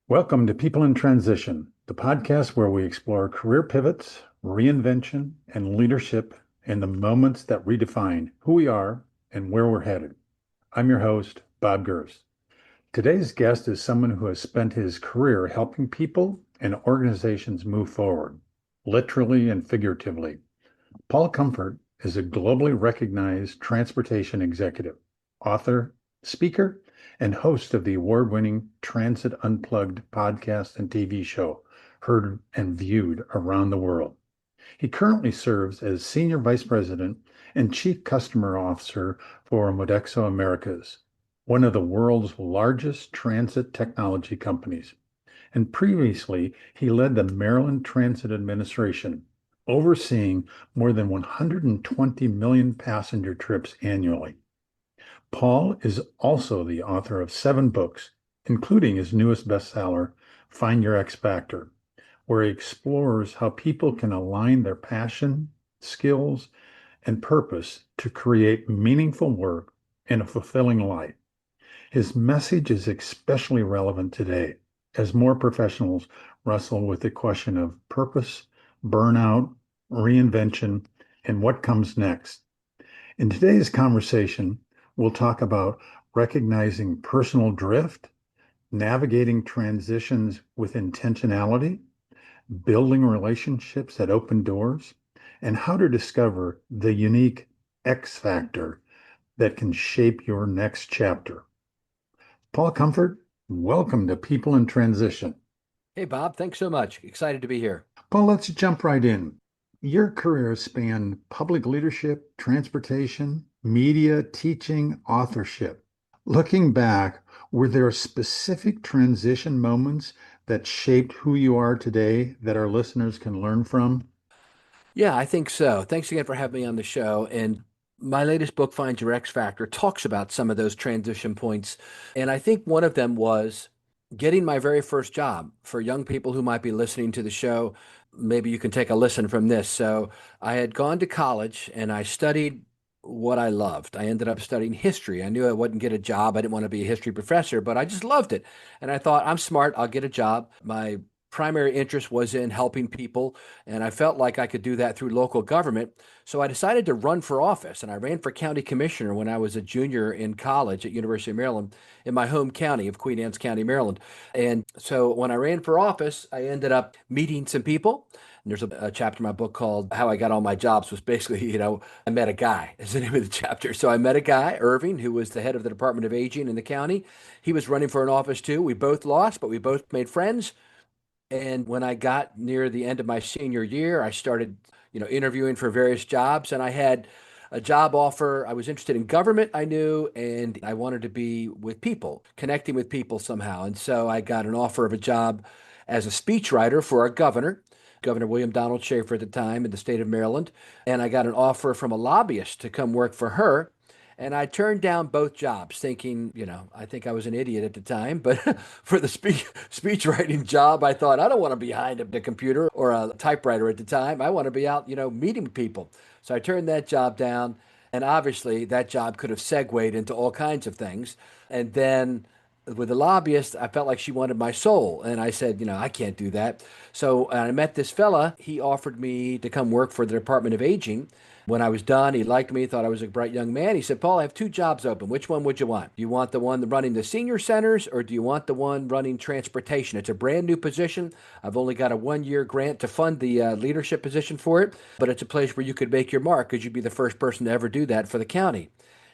Welcome to People in Transition, the podcast where we explore career pivots, reinvention, and leadership in the moments that redefine who we are and where we're headed. I'm your host, Bob Gers. Today's guest is someone who has spent his career helping people and organizations move forward, literally and figuratively. Paul Comfort is a globally recognized transportation executive, author, speaker, and host of the award-winning Transit Unplugged podcast and TV show, heard and viewed around the world. He currently serves as Senior Vice President and Chief Customer Officer for Modexo Americas, one of the world's largest transit technology companies. And previously, he led the Maryland Transit Administration, overseeing more than 120 million passenger trips annually. Paul is also the author of 7 books, including his newest bestseller, Find Your X Factor, where he explores how people can align their passion, skills, and purpose to create meaningful work and a fulfilling life. His message is especially relevant today as more professionals wrestle with the question of purpose, burnout, reinvention, and what comes next. In today's conversation, we'll talk about recognizing personal drift, navigating transitions with intentionality, building relationships that open doors, and how to discover the unique X factor that can shape your next chapter. Paul Comfort, welcome to People in Transition. Hey, Bob, thanks so much. Excited to be here. Paul, let's jump right in. Your career spanned public leadership, transportation, media, teaching, authorship. Looking back, were there specific transition moments that shaped who you are today that our listeners can learn from? Yeah, I think so. Thanks again for having me on the show. And my latest book, Find Your X Factor, talks about some of those transition points. And I think one of them was getting my very first job. For young people who might be listening to the show, maybe you can take a listen from this. So I had gone to college and I studied what I loved. I ended up studying history. I knew I wouldn't get a job. I didn't want to be a history professor, but I just loved it. And I thought, I'm smart. I'll get a job. My primary interest was in helping people, and I felt like I could do that through local government. So I decided to run for office, and I ran for county commissioner when I was a junior in college at University of Maryland in my home county of Queen Anne's County, Maryland. And so when I ran for office, I ended up meeting some people. And there's a chapter in my book called How I Got All My Jobs, was basically, I met a guy is the name of the chapter. So I met a guy, Irving, who was the head of the Department of Aging in the county. He was running for an office too. We both lost, but we both made friends. And when I got near the end of my senior year, I started, interviewing for various jobs, and I had a job offer. I was interested in government, I knew, and I wanted to be with people, connecting with people somehow. And so I got an offer of a job as a speechwriter for our governor, Governor William Donald Schaefer at the time in the state of Maryland. And I got an offer from a lobbyist to come work for her. And I turned down both jobs thinking, I think I was an idiot at the time, but for the speech writing job, I thought I don't want to be behind a computer or a typewriter at the time. I want to be out, meeting people. So I turned that job down. And obviously that job could have segued into all kinds of things. And then with the lobbyist, I felt like she wanted my soul. And I said, I can't do that. So I met this fella. He offered me to come work for the Department of Aging. When I was done, he liked me, thought I was a bright young man. He said, Paul, I have 2 jobs open. Which one would you want? Do you want the one running the senior centers, or do you want the one running transportation? It's a brand new position. I've only got a 1 year grant to fund the leadership position for it, but it's a place where you could make your mark because you'd be the first person to ever do that for the county.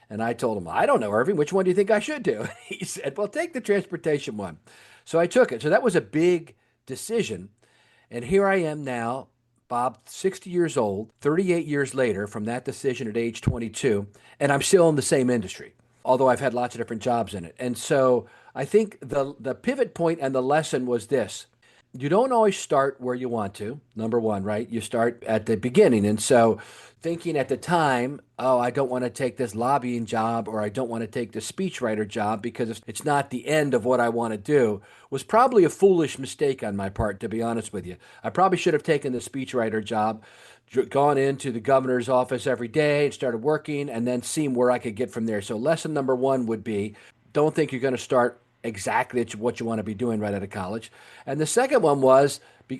And I told him, I don't know, Irving, which one do you think I should do? He said, well, take the transportation one. So I took it. So that was a big decision. And here I am now, Bob, 60 years old, 38 years later from that decision at age 22, and I'm still in the same industry, although I've had lots of different jobs in it. And so I think the pivot point and the lesson was this. You don't always start where you want to, number one, right? You start at the beginning. And so thinking at the time, oh, I don't want to take this lobbying job or I don't want to take the speechwriter job because it's not the end of what I want to do was probably a foolish mistake on my part, to be honest with you. I probably should have taken the speechwriter job, gone into the governor's office every day and started working and then seen where I could get from there. So lesson number one would be don't think you're going to start exactly what you want to be doing right out of college. And the second one was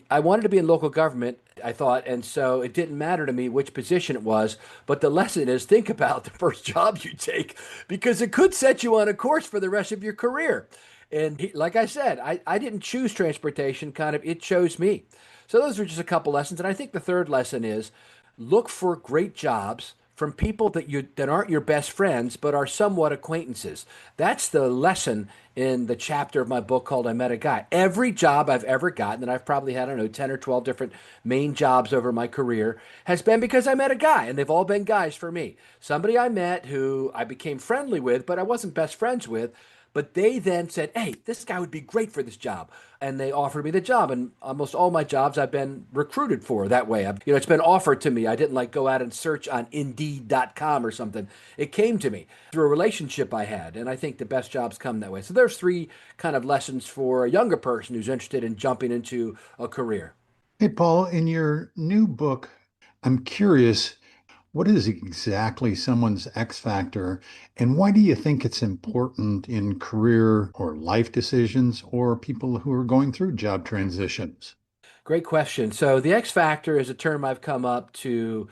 I wanted to be in local government, I thought, and so it didn't matter to me which position it was. But the lesson is think about the first job you take because it could set you on a course for the rest of your career. And like I said, I didn't choose transportation, kind of, it chose me. So those are just a couple lessons. And I think the third lesson is look for great jobs from people that aren't your best friends but are somewhat acquaintances. That's the lesson in the chapter of my book called I Met a Guy. Every job I've ever gotten, and I've probably had, I don't know, 10 or 12 different main jobs over my career, has been because I met a guy, and they've all been guys for me. Somebody I met who I became friendly with, but I wasn't best friends with, but they then said, "Hey, this guy would be great for this job." And they offered me the job. And almost all my jobs I've been recruited for that way. It's been offered to me. I didn't like go out and search on Indeed.com or something. It came to me through a relationship I had. And I think the best jobs come that way. So there's three kind of lessons for a younger person who's interested in jumping into a career. Hey, Paul, in your new book, I'm curious, what is exactly someone's X factor, and why do you think it's important in career or life decisions or people who are going through job transitions? Great question. So the X factor is a term I've come up to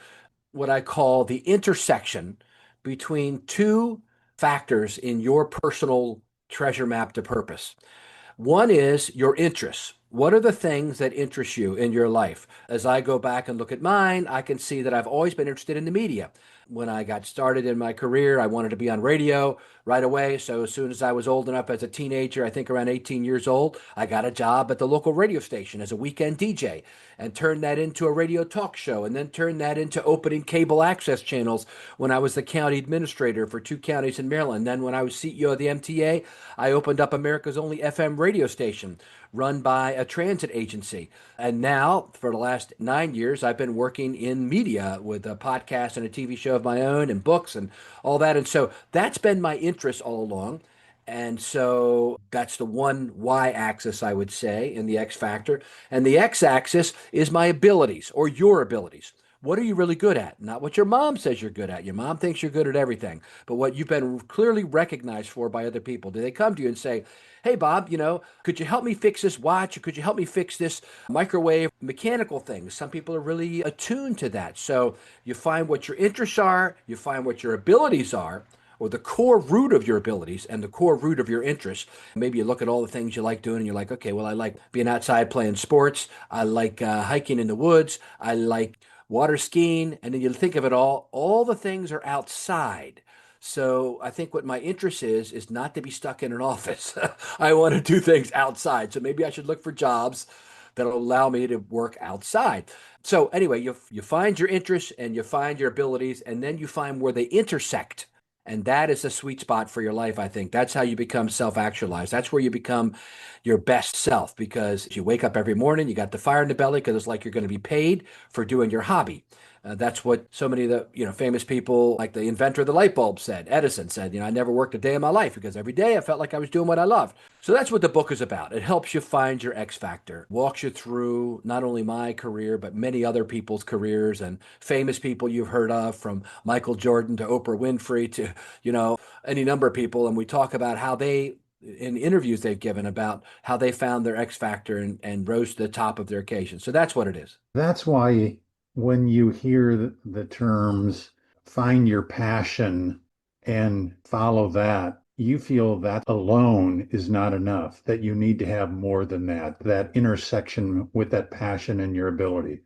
what I call the intersection between two factors in your personal treasure map to purpose. One is your interests. What are the things that interest you in your life? As I go back and look at mine, I can see that I've always been interested in the media. When I got started in my career, I wanted to be on radio right away. So as soon as I was old enough as a teenager, I think around 18 years old, I got a job at the local radio station as a weekend DJ and turned that into a radio talk show and then turned that into opening cable access channels when I was the county administrator for two counties in Maryland. Then when I was CEO of the MTA, I opened up America's only FM radio station run by a transit agency. And now, for the last 9 years, I've been working in media with a podcast and a TV show of my own and books and all that. And so that's been my interest all along. And so that's the one Y axis, I would say, in the X factor. And the X axis is my abilities or your abilities. What are you really good at? Not what your mom says you're good at. Your mom thinks you're good at everything, but what you've been clearly recognized for by other people. Do they come to you and say, "Hey, Bob, could you help me fix this watch? Or could you help me fix this microwave?" Mechanical things. Some people are really attuned to that. So you find what your interests are, you find what your abilities are, or the core root of your abilities and the core root of your interests. Maybe you look at all the things you like doing and you're like, okay, well, I like being outside playing sports. I like hiking in the woods. I like water skiing. And then you think of it all the things are outside. So I think what my interest is not to be stuck in an office. I want to do things outside. So maybe I should look for jobs that'll allow me to work outside. So anyway, you find your interests and you find your abilities, and then you find where they intersect. And that is a sweet spot for your life, I think. That's how you become self-actualized. That's where you become your best self because you wake up every morning, you got the fire in the belly because it's like you're going to be paid for doing your hobby. That's what so many of the famous people, like the inventor of the light bulb, said. Edison said, "I never worked a day in my life because every day I felt like I was doing what I loved." So that's what the book is about. It helps you find your X factor, walks you through not only my career but many other people's careers and famous people you've heard of, from Michael Jordan to Oprah Winfrey to any number of people, and we talk about how they in interviews they've given about how they found their X factor and rose to the top of their occasion. So that's what it is. That's why when you hear the terms find your passion and follow that, you feel that alone is not enough, that you need to have more than that, that intersection with that passion and your ability.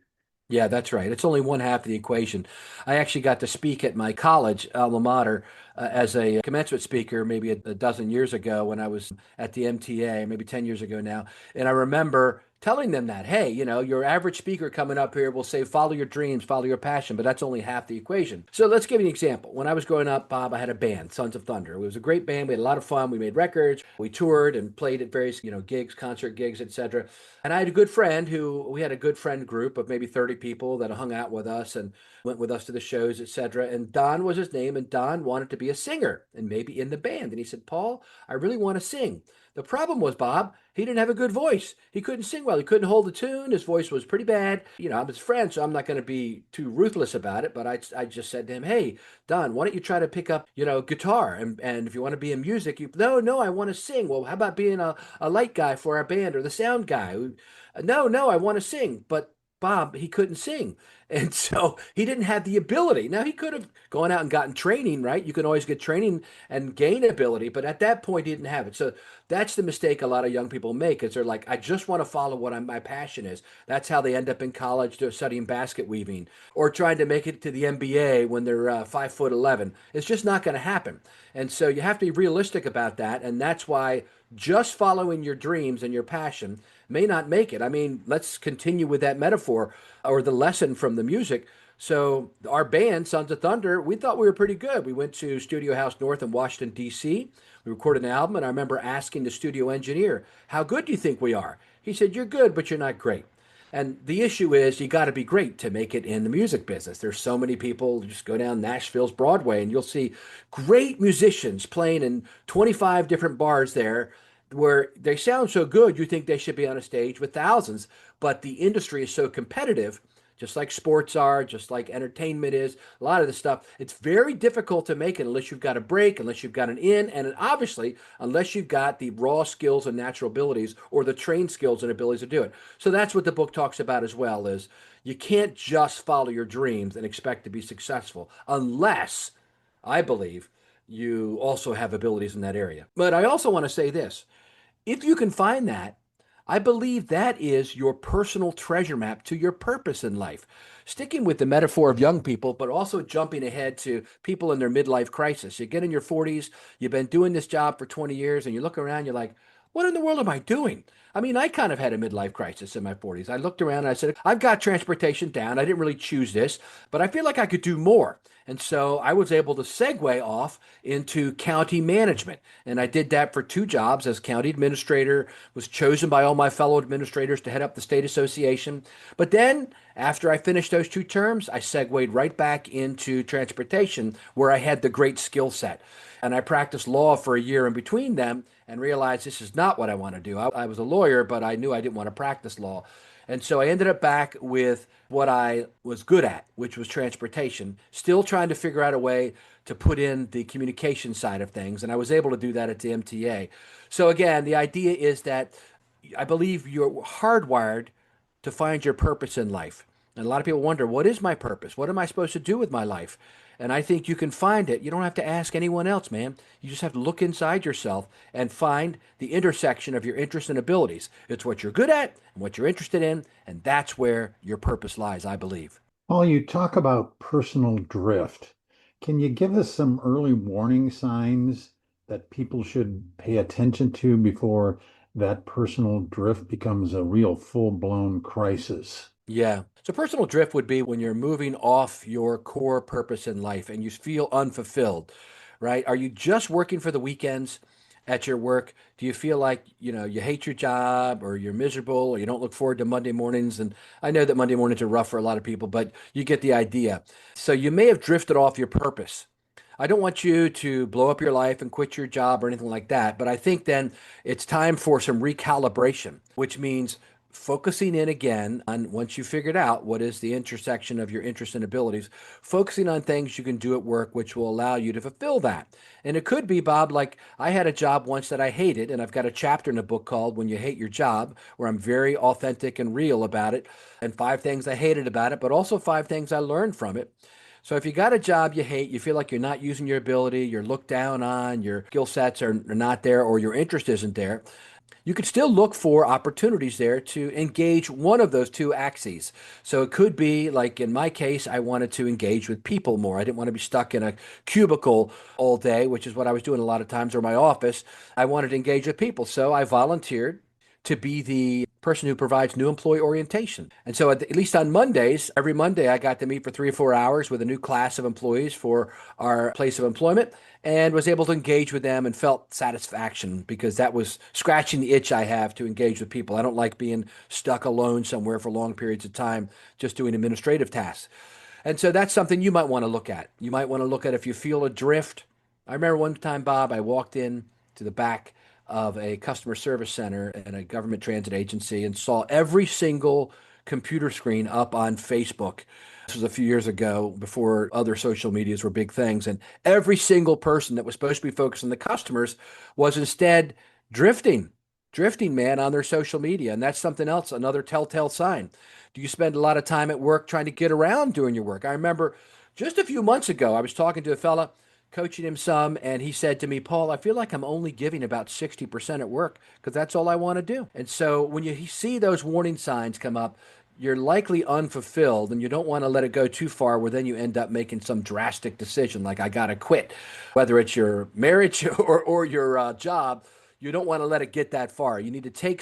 Yeah, that's right. It's only one half of the equation. I actually got to speak at my college alma mater as a commencement speaker maybe a dozen years ago when I was at the MTA, maybe 10 years ago now. And I remember telling them that, hey, your average speaker coming up here will say, follow your dreams, follow your passion, but that's only half the equation. So let's give you an example. When I was growing up, Bob, I had a band, Sons of Thunder. It was a great band. We had a lot of fun. We made records. We toured and played at various, gigs, concert gigs, etc. And I had a good friend we had a good friend group of maybe 30 people that hung out with us and went with us to the shows, etc. And Don was his name, and Don wanted to be a singer and maybe in the band. And he said, "Paul, I really want to sing." The problem was, Bob, he didn't have a good voice. He couldn't sing well. He couldn't hold the tune. His voice was pretty bad. I'm his friend, so I'm not going to be too ruthless about it. But I just said to him, hey, Don, why don't you try to pick up, guitar? And if you want to be in music, no, I want to sing. Well, how about being a light guy for our band or the sound guy? No, I want to sing. But Bob, he couldn't sing. And so he didn't have the ability. Now, he could have gone out and gotten training, right? You can always get training and gain ability, but at that point, he didn't have it. So that's the mistake a lot of young people make is they're like, I just want to follow what my passion is. That's how they end up in college to studying basket weaving or trying to make it to the NBA when they're 5'11". It's just not going to happen. And so you have to be realistic about that. And that's why just following your dreams and your passion may not make it. I mean, let's continue with that metaphor or the lesson from the music. So our band, Sons of Thunder, we thought we were pretty good. We went to Studio House North in Washington, D.C. We recorded an album, and I remember asking the studio engineer, how good do you think we are? He said, you're good, but you're not great. And the issue is you got to be great to make it in the music business. There's so many people, just go down Nashville's Broadway and you'll see great musicians playing in 25 different bars there where they sound so good you think they should be on a stage with thousands, but the industry is so competitive, just like sports are, just like entertainment is, a lot of this stuff, it's very difficult to make it unless you've got a break, unless you've got an in, and obviously, unless you've got the raw skills and natural abilities or the trained skills and abilities to do it. So that's what the book talks about as well, is you can't just follow your dreams and expect to be successful unless, I believe, you also have abilities in that area. But I also want to say this. If you can find that, I believe that is your personal treasure map to your purpose in life. Sticking with the metaphor of young people, but also jumping ahead to people in their midlife crisis. You get in your 40s, you've been doing this job for 20 years, and you look around, you're like, what in the world am I doing? I mean, I kind of had a midlife crisis in my 40s. I looked around and I said, I've got transportation down. I didn't really choose this, but I feel like I could do more. And so I was able to segue off into county management. And I did that for 2 jobs as county administrator, was chosen by all my fellow administrators to head up the state association. But then after I finished those 2 terms, I segued right back into transportation where I had the great skill set. And I practiced law for a year in between them and realized this is not what I want to do. I was a lawyer, but I knew I didn't want to practice law. And so I ended up back with what I was good at, which was transportation, still trying to figure out a way to put in the communication side of things. And I was able to do that at the MTA. So again, the idea is that I believe you're hardwired to find your purpose in life. And a lot of people wonder, what is my purpose? What am I supposed to do with my life? And I think you can find it. You don't have to ask anyone else, man. You just have to look inside yourself and find the intersection of your interests and abilities. It's what you're good at and what you're interested in, and that's where your purpose lies, I believe. While you talk about personal drift, can you give us some early warning signs that people should pay attention to before that personal drift becomes a real full-blown crisis? Yeah. So personal drift would be when you're moving off your core purpose in life and you feel unfulfilled, right? Are you just working for the weekends at your work? Do you feel like, you hate your job or you're miserable or you don't look forward to Monday mornings? And I know that Monday mornings are rough for a lot of people, but you get the idea. So you may have drifted off your purpose. I don't want you to blow up your life and quit your job or anything like that. But I think then it's time for some recalibration, which means focusing in again on once you figured out what is the intersection of your interests and abilities, focusing on things you can do at work, which will allow you to fulfill that. And it could be, Bob, like I had a job once that I hated, and I've got a chapter in a book called When You Hate Your Job, where I'm very authentic and real about it, and 5 things I hated about it, but also 5 things I learned from it. So if you got a job you hate, you feel like you're not using your ability, you're looked down on, your skill sets are not there, or your interest isn't there, you could still look for opportunities there to engage one of those 2 axes. So it could be like in my case, I wanted to engage with people more. I didn't want to be stuck in a cubicle all day, which is what I was doing a lot of times, or my office. I wanted to engage with people. So I volunteered to be the person who provides new employee orientation. And so at least on Mondays, every Monday, I got to meet for 3 or 4 hours with a new class of employees for our place of employment and was able to engage with them and felt satisfaction because that was scratching the itch I have to engage with people. I don't like being stuck alone somewhere for long periods of time just doing administrative tasks. And so that's something you might want to look at. You might want to look at if you feel a drift. I remember one time, Bob, I walked in to the back of a customer service center in a government transit agency and saw every single computer screen up on Facebook. This was a few years ago before other social medias were big things. And every single person that was supposed to be focused on the customers was instead drifting, drifting, man, on their social media. And that's something else, another telltale sign. Do you spend a lot of time at work trying to get around doing your work? I remember just a few months ago, I was talking to a fella, coaching him some, and he said to me, Paul, I feel like I'm only giving about 60% at work because that's all I want to do. And so when you see those warning signs come up, you're likely unfulfilled and you don't want to let it go too far where then you end up making some drastic decision like I got to quit, whether it's your marriage or your job. You don't want to let it get that far. You need to take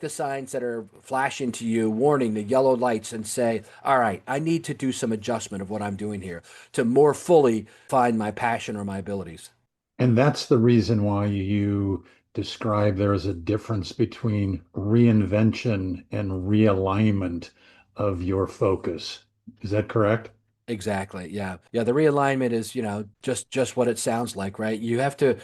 the signs that are flashing to you, warning the yellow lights, and say, all right, I need to do some adjustment of what I'm doing here to more fully find my passion or my abilities. And that's the reason why you describe there is a difference between reinvention and realignment of your focus. Is that correct? Exactly. Yeah. Yeah. The realignment is, just what it sounds like, right? You have to,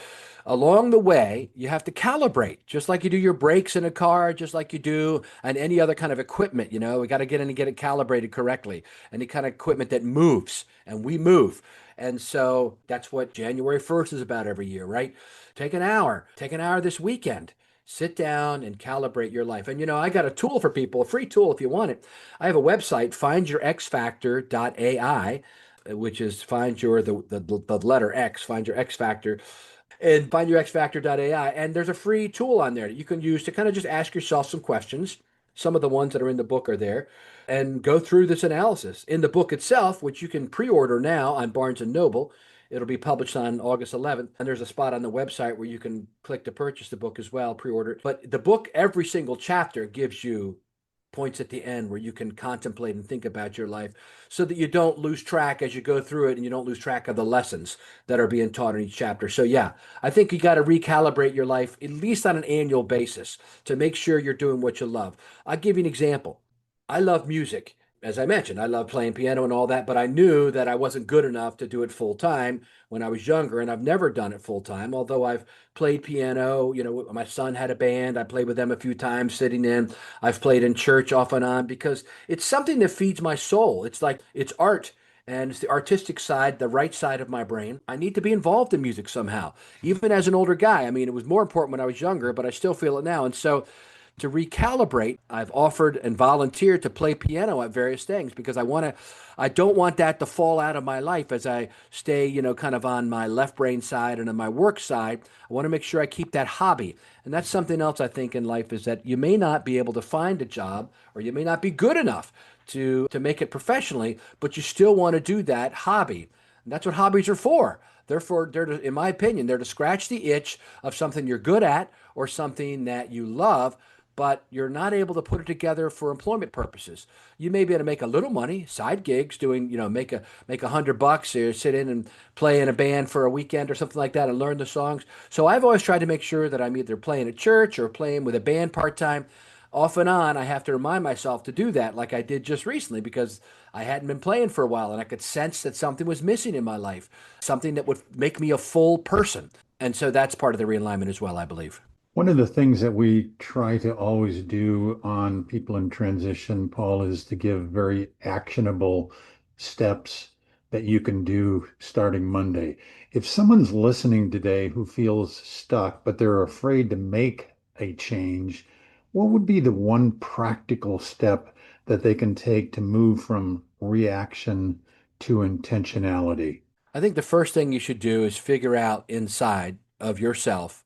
along the way, you have to calibrate, just like you do your brakes in a car, just like you do on any other kind of equipment. We got to get in and get it calibrated correctly. Any kind of equipment that moves, and we move. And so that's what January 1st is about every year, right? Take an hour this weekend. Sit down and calibrate your life. And I got a tool for people, a free tool if you want it. I have a website, findyourxfactor.ai, which is find your the letter X, find your X factor, and findyourxfactor.ai. And there's a free tool on there that you can use to kind of just ask yourself some questions. Some of the ones that are in the book are there, and go through this analysis. In the book itself, which you can pre-order now on Barnes and Noble, it'll be published on August 11th. And there's a spot on the website where you can click to purchase the book as well, pre-order it. But the book, every single chapter gives you points at the end where you can contemplate and think about your life so that you don't lose track as you go through it and you don't lose track of the lessons that are being taught in each chapter. So, yeah, I think you got to recalibrate your life at least on an annual basis to make sure you're doing what you love. I'll give you an example. I love music. As I mentioned, I love playing piano and all that, but I knew that I wasn't good enough to do it full time when I was younger, and I've never done it full time. Although I've played piano, my son had a band. I played with them a few times sitting in. I've played in church off and on because it's something that feeds my soul. It's like it's art. And it's the artistic side, the right side of my brain. I need to be involved in music somehow, even as an older guy. I mean, it was more important when I was younger, but I still feel it now. And so to recalibrate, I've offered and volunteered to play piano at various things because I don't want that to fall out of my life as I stay, kind of on my left brain side and on my work side. I want to make sure I keep that hobby. And that's something else I think in life is that you may not be able to find a job or you may not be good enough to make it professionally, but you still want to do that hobby. And that's what hobbies are for. Therefore, in my opinion, they're to scratch the itch of something you're good at or something that you love, but you're not able to put it together for employment purposes. You may be able to make a little money, side gigs, doing, make $100 or sit in and play in a band for a weekend or something like that and learn the songs. So I've always tried to make sure that I'm either playing at church or playing with a band part time. Off and on, I have to remind myself to do that, like I did just recently, because I hadn't been playing for a while and I could sense that something was missing in my life, something that would make me a full person. And so that's part of the realignment as well, I believe. One of the things that we try to always do on people in transition, Paul, is to give very actionable steps that you can do starting Monday. If someone's listening today who feels stuck, but they're afraid to make a change, what would be the one practical step that they can take to move from reaction to intentionality? I think the first thing you should do is figure out inside of yourself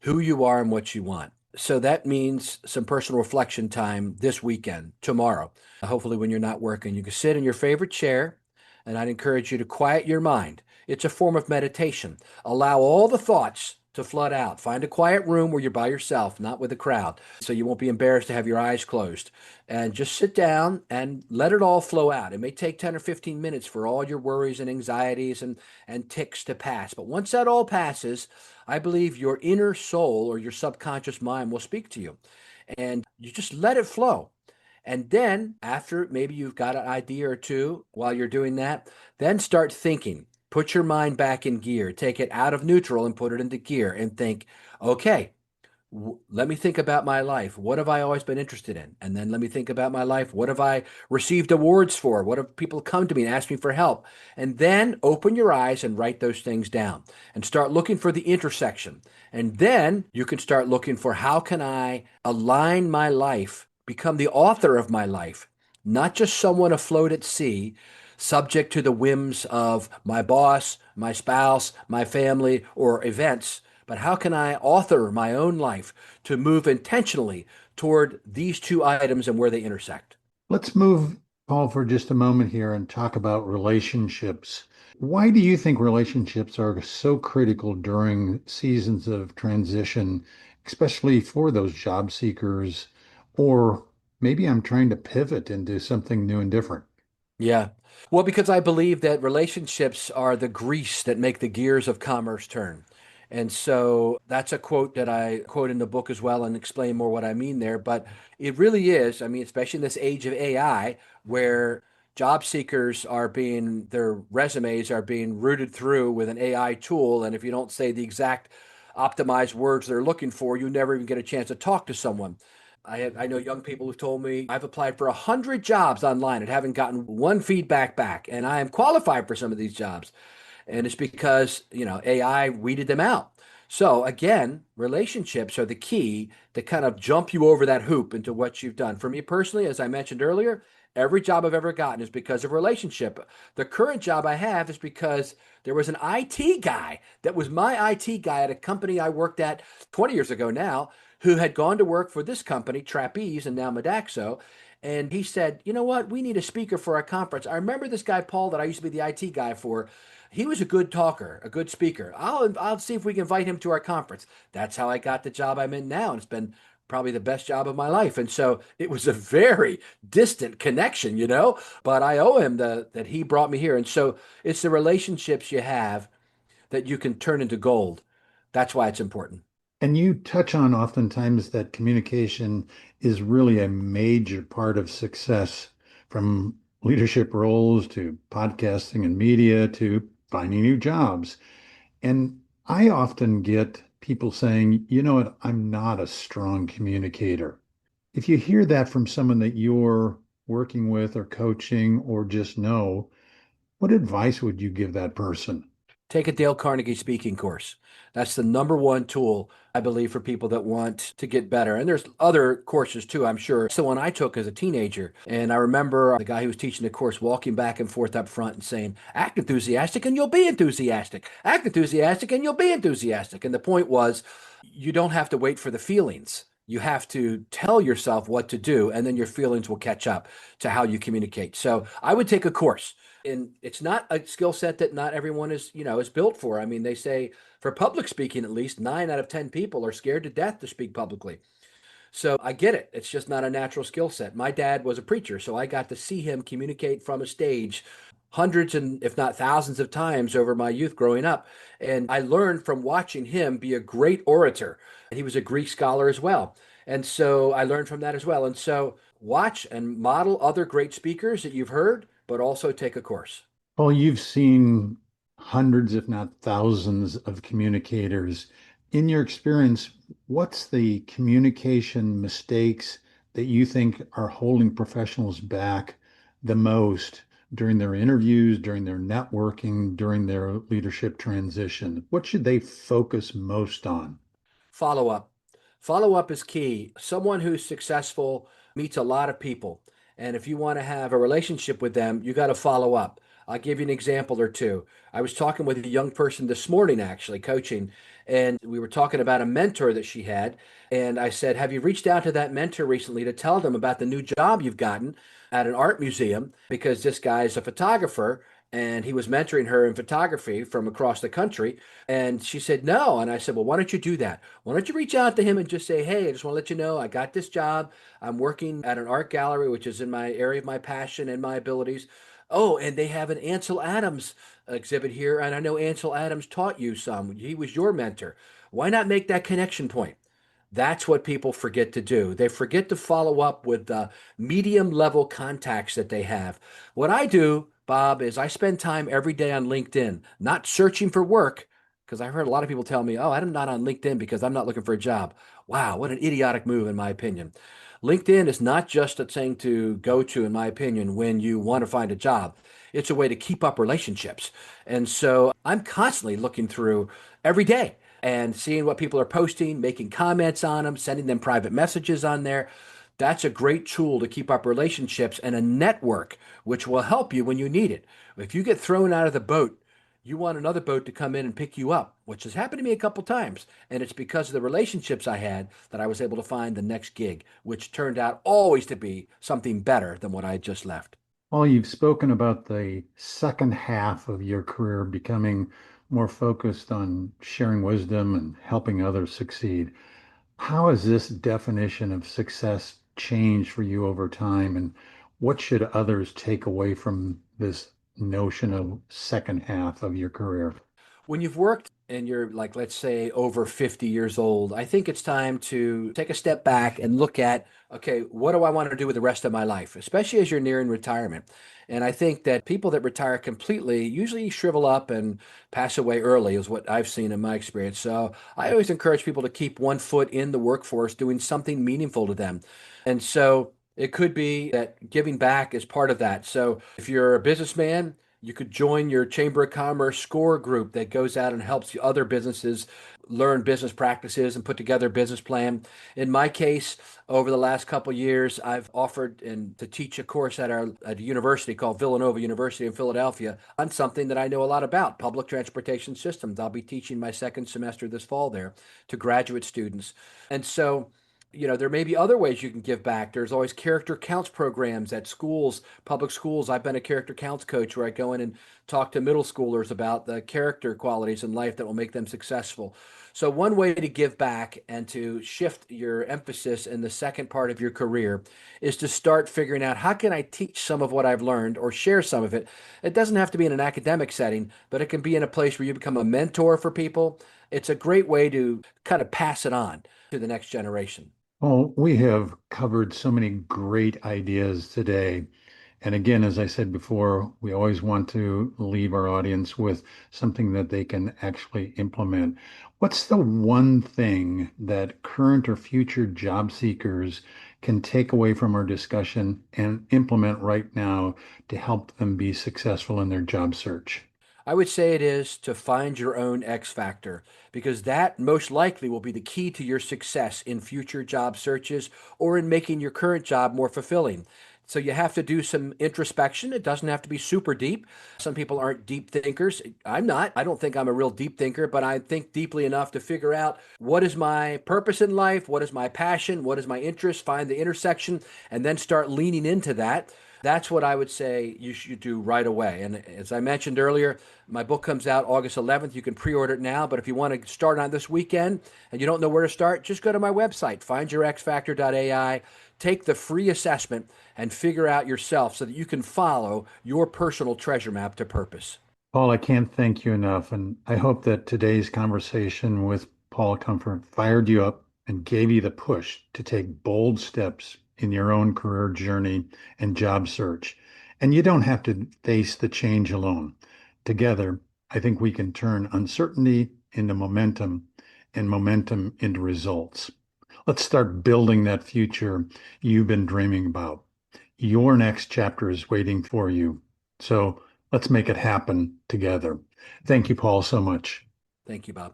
who you are and what you want. So that means some personal reflection time this weekend, tomorrow. Hopefully, when you're not working, you can sit in your favorite chair, and I'd encourage you to quiet your mind. It's a form of meditation. Allow all the thoughts to flood out. Find a quiet room where you're by yourself, not with a crowd, so you won't be embarrassed to have your eyes closed. And just sit down and let it all flow out. It may take 10 or 15 minutes for all your worries and anxieties and tics to pass. But once that all passes, I believe your inner soul or your subconscious mind will speak to you. And you just let it flow. And then, after maybe you've got an idea or two while you're doing that, then start thinking. Put your mind back in gear. Take it out of neutral and put it into gear and think, okay, let me think about my life. What have I always been interested in? And then let me think about my life. What have I received awards for? What have people come to me and asked me for help? And then open your eyes and write those things down and start looking for the intersection. And then you can start looking for how can I align my life, become the author of my life, not just someone afloat at sea, subject to the whims of my boss, my spouse, my family, or events, but how can I author my own life to move intentionally toward these two items and where they intersect? Let's move, Paul, for just a moment here and talk about relationships. Why do you think relationships are so critical during seasons of transition, especially for those job seekers? Or maybe I'm trying to pivot into something new and different. Yeah. Well, because I believe that relationships are the grease that make the gears of commerce turn. And so that's a quote that I quote in the book as well and explain more what I mean there. But it really is, I mean, especially in this age of AI, where job seekers are being, their resumes are being rooted through with an AI tool. And if you don't say the exact optimized words they're looking for, you never even get a chance to talk to someone. I know young people who've told me I've applied for 100 jobs online and haven't gotten one feedback back, and I am qualified for some of these jobs. And it's because, AI weeded them out. So again, relationships are the key to kind of jump you over that hoop into what you've done. For me personally, as I mentioned earlier, every job I've ever gotten is because of relationship. The current job I have is because there was an IT guy that was my IT guy at a company I worked at 20 years ago now, who had gone to work for this company, Trapeze, and now Modaxo. And he said, you know what? We need a speaker for our conference. I remember this guy, Paul, that I used to be the IT guy for. He was a good talker, a good speaker. I'll see if we can invite him to our conference. That's how I got the job I'm in now. And it's been probably the best job of my life. And so it was a very distant connection, but I owe him that he brought me here. And so it's the relationships you have that you can turn into gold. That's why it's important. And you touch on oftentimes that communication is really a major part of success, from leadership roles to podcasting and media to finding new jobs. And I often get people saying, you know what, I'm not a strong communicator. If you hear that from someone that you're working with or coaching or just know, what advice would you give that person? Take a Dale Carnegie speaking course. That's the number one tool, I believe, for people that want to get better. And there's other courses too, I'm sure. It's the one I took as a teenager. And I remember the guy who was teaching the course walking back and forth up front and saying, act enthusiastic and you'll be enthusiastic. Act enthusiastic and you'll be enthusiastic. And the point was, you don't have to wait for the feelings. You have to tell yourself what to do, and then your feelings will catch up to how you communicate. So I would take a course, and it's not a skill set that not everyone is built for. I mean, they say for public speaking, at least 9 out of 10 people are scared to death to speak publicly. So I get it. It's just not a natural skill set. My dad was a preacher, so I got to see him communicate from a stage hundreds and if not thousands of times over my youth growing up. And I learned from watching him be a great orator. And he was a Greek scholar as well. And so I learned from that as well. And so watch and model other great speakers that you've heard, but also take a course. Well, you've seen hundreds, if not thousands, of communicators. In your experience, what's the communication mistakes that you think are holding professionals back the most during their interviews, during their networking, during their leadership transition? What should they focus most on? Follow up. Follow up is key. Someone who's successful meets a lot of people. And if you want to have a relationship with them, you got to follow up. I'll give you an example or two. I was talking with a young person this morning, actually, coaching, and we were talking about a mentor that she had. And I said, have you reached out to that mentor recently to tell them about the new job you've gotten at an art museum? Because this guy is a photographer and he was mentoring her in photography from across the country. And she said, no. And I said, well, why don't you do that? Why don't you reach out to him and just say, hey, I just want to let you know I got this job. I'm working at an art gallery, which is in my area of my passion and my abilities. Oh, and they have an Ansel Adams exhibit here. And I know Ansel Adams taught you some. He was your mentor. Why not make that connection point? That's what people forget to do. They forget to follow up with the medium level contacts that they have. What I do Bob, is I spend time every day on LinkedIn, not searching for work, because I've heard a lot of people tell me, oh, I'm not on LinkedIn because I'm not looking for a job. Wow, what an idiotic move, in my opinion. LinkedIn is not just a thing to go to, in my opinion, when you want to find a job. It's a way to keep up relationships. And so I'm constantly looking through every day and seeing what people are posting, making comments on them, sending them private messages on there. That's a great tool to keep up relationships and a network, which will help you when you need it. If you get thrown out of the boat, you want another boat to come in and pick you up, which has happened to me a couple times. And it's because of the relationships I had that I was able to find the next gig, which turned out always to be something better than what I had just left. Well, you've spoken about the second half of your career becoming more focused on sharing wisdom and helping others succeed. How has this definition of success changed for you over time, and what should others take away from this notion of second half of your career? When you've worked and you're like, let's say, over 50 years old, I think it's time to take a step back and look at, okay, what do I want to do with the rest of my life, especially as you're nearing retirement. And I think that people that retire completely usually shrivel up and pass away early, is what I've seen in my experience. So I always encourage people to keep one foot in the workforce, doing something meaningful to them. And so it could be that giving back is part of that. So if you're a businessman, you could join your Chamber of Commerce SCORE group that goes out and helps other businesses learn business practices and put together a business plan. In my case, over the last couple of years, I've offered and to teach a course at a university called Villanova University in Philadelphia on something that I know a lot about, public transportation systems. I'll be teaching my second semester this fall there to graduate students. And so there may be other ways you can give back. There's always character counts programs at schools, public schools. I've been a character counts coach where I go in and talk to middle schoolers about the character qualities in life that will make them successful. So, one way to give back and to shift your emphasis in the second part of your career is to start figuring out, how can I teach some of what I've learned or share some of it? It doesn't have to be in an academic setting, but it can be in a place where you become a mentor for people. It's a great way to kind of pass it on to the next generation. Well, we have covered so many great ideas today. And again, as I said before, we always want to leave our audience with something that they can actually implement. What's the one thing that current or future job seekers can take away from our discussion and implement right now to help them be successful in their job search? I would say it is to find your own X factor, because that most likely will be the key to your success in future job searches or in making your current job more fulfilling. So you have to do some introspection. It doesn't have to be super deep. Some people aren't deep thinkers. I'm not. I don't think I'm a real deep thinker, but I think deeply enough to figure out what is my purpose in life, what is my passion, what is my interest, find the intersection, and then start leaning into that. That's what I would say you should do right away. And as I mentioned earlier, my book comes out August 11th. You can pre-order it now, but if you want to start on this weekend and you don't know where to start, just go to my website, findyourxfactor.ai, take the free assessment and figure out yourself so that you can follow your personal treasure map to purpose. Paul, I can't thank you enough. And I hope that today's conversation with Paul Comfort fired you up and gave you the push to take bold steps in your own career journey and job search. And you don't have to face the change alone. Together, I think we can turn uncertainty into momentum and momentum into results. Let's start building that future you've been dreaming about. Your next chapter is waiting for you. So let's make it happen together. Thank you, Paul, so much. Thank you, Bob.